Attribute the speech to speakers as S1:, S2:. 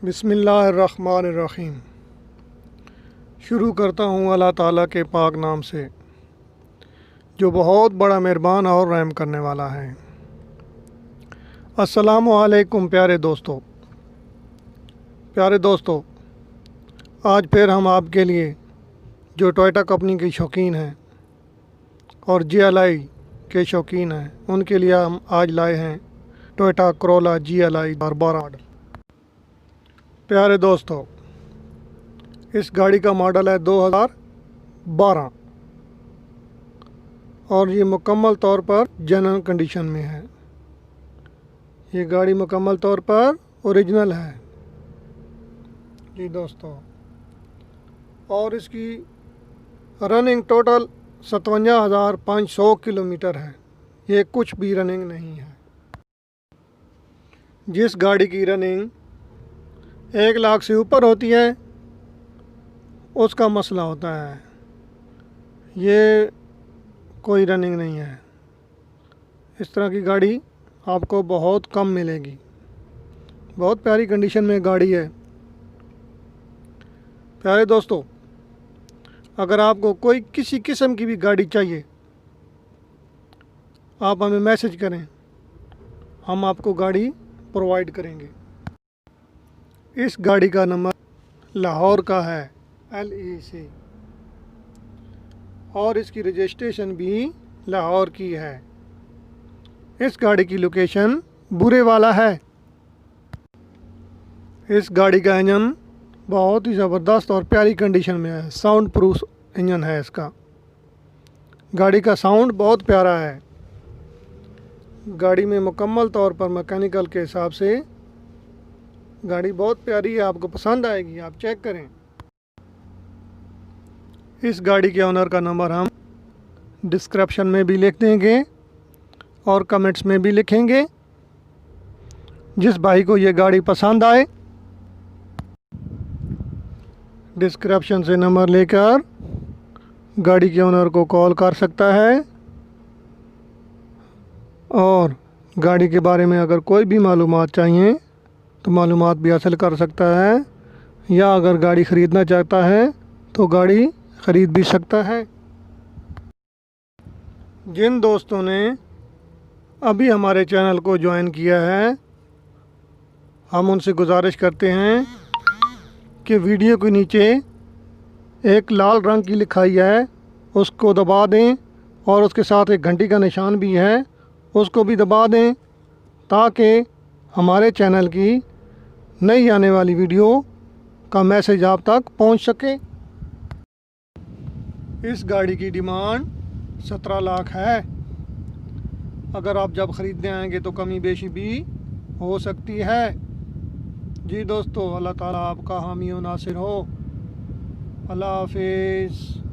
S1: बिस्मिल्लाहिर्रहमानिर्रहीम। शुरू करता हूँ अल्लाह ताला के पाक नाम से जो बहुत बड़ा मेहरबान और रहम करने वाला है। अस्सलामु अलैकुम प्यारे दोस्तों, आज फिर हम आपके लिए जो टोयोटा कंपनी के शौकीन हैं और GLI के शौकीन हैं उनके लिए हम आज लाए हैं टोयोटा कोरोला GLI 12। प्यारे दोस्तों, इस गाड़ी का मॉडल है 2012 और ये मुकम्मल तौर पर जेन्युइन कंडीशन में है। ये गाड़ी मुकम्मल तौर पर ओरिजिनल है जी दोस्तों, और इसकी रनिंग टोटल 57,500 किलोमीटर है। ये कुछ भी रनिंग नहीं है। जिस गाड़ी की रनिंग 1 लाख से ऊपर होती है उसका मसला होता है, ये कोई रनिंग नहीं है। इस तरह की गाड़ी आपको बहुत कम मिलेगी। बहुत प्यारी कंडीशन में गाड़ी है। प्यारे दोस्तों, अगर आपको कोई किसी किस्म की भी गाड़ी चाहिए आप हमें मैसेज करें, हम आपको गाड़ी प्रोवाइड करेंगे। इस गाड़ी का नंबर लाहौर का है LEC और इसकी रजिस्ट्रेशन भी लाहौर की है। इस गाड़ी की लोकेशन बुरे वाला है। इस गाड़ी का इंजन बहुत ही ज़बरदस्त और प्यारी कंडीशन में है। साउंड प्रूफ इंजन है इसका। गाड़ी का साउंड बहुत प्यारा है। गाड़ी में मुकम्मल तौर पर मैकेनिकल के हिसाब से गाड़ी बहुत प्यारी है, आपको पसंद आएगी। आप चेक करें। इस गाड़ी के ओनर का नंबर हम डिस्क्रिप्शन में भी लिख देंगे और कमेंट्स में भी लिखेंगे। जिस भाई को ये गाड़ी पसंद आए डिस्क्रिप्शन से नंबर लेकर गाड़ी के ओनर को कॉल कर सकता है और गाड़ी के बारे में अगर कोई भी मालूमात चाहिए तो मालूमात भी हासिल कर सकता है, या अगर गाड़ी ख़रीदना चाहता है तो गाड़ी ख़रीद भी सकता है। जिन दोस्तों ने अभी हमारे चैनल को ज्वाइन किया है हम उनसे गुजारिश करते हैं कि वीडियो के नीचे एक लाल रंग की लिखाई है उसको दबा दें और उसके साथ एक घंटी का निशान भी है उसको भी दबा दें ताकि हमारे चैनल की नई आने वाली वीडियो का मैसेज आप तक पहुंच सके। इस गाड़ी की डिमांड 17 लाख है। अगर आप जब ख़रीदने आएंगे तो कमी बेशी भी हो सकती है। जी दोस्तों, अल्लाह ताला आपका हामी व नासिर हो। अल्लाह हाफिज़।